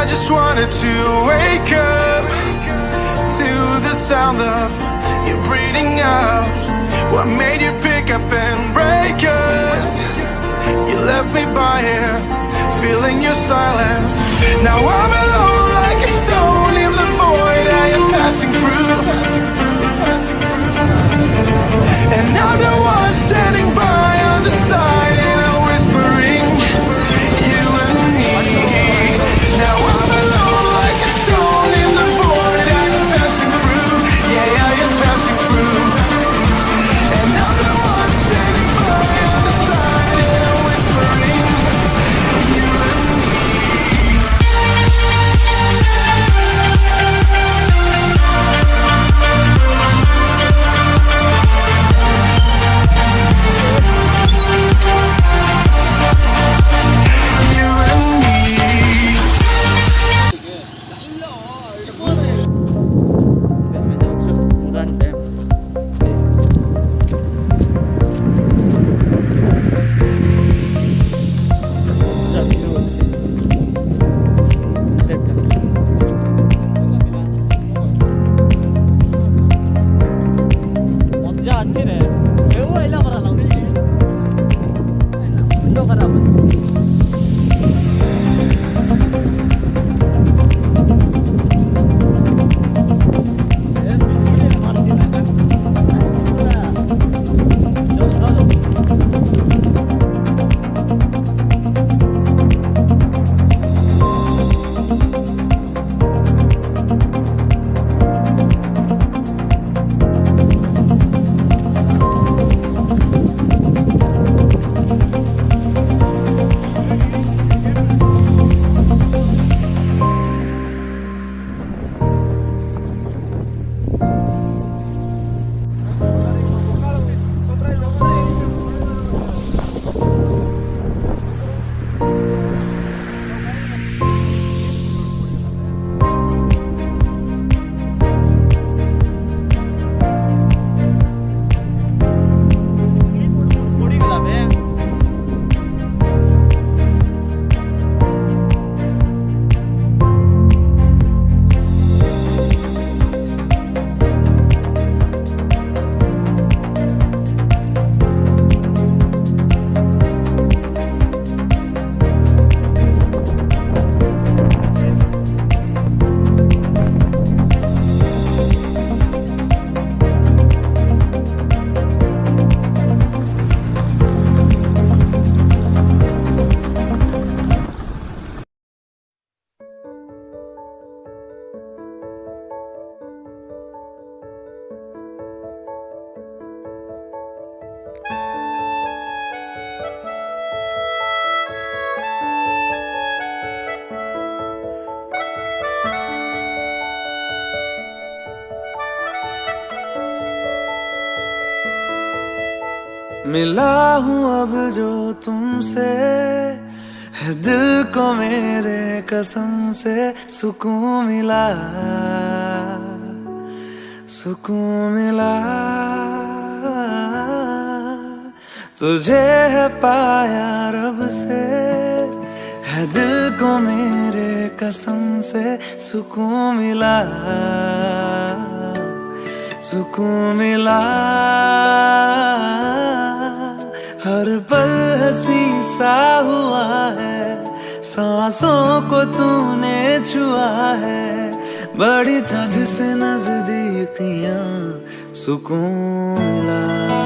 just wanted to wake up to the sound of you breathing out. What made you pick up and break us? You left me by here, feeling your silence. Now I'm alone like a stone in the void I am passing through. And I'm the one standing by on the side and I'm whispering, you and me. Now I'm alone like a stone in the void I am passing through. Yeah, I am passing through. And I'm the one standing by on the side and I'm whispering, you and me. Muran Dam. मजा अच्छी रहे वो इला बरा लगे window खराब मिला हूँ अब जो तुमसे है दिल को मेरे कसम से सुकून मिला, सुकून मिला। तुझे है पाया रब से है दिल को मेरे कसम से सुकून मिला, सुकून मिला। हर पल हंसी सा हुआ है, सांसों को तूने छुआ है, बड़ी तुझसे नजदीकियां सुकून मिला।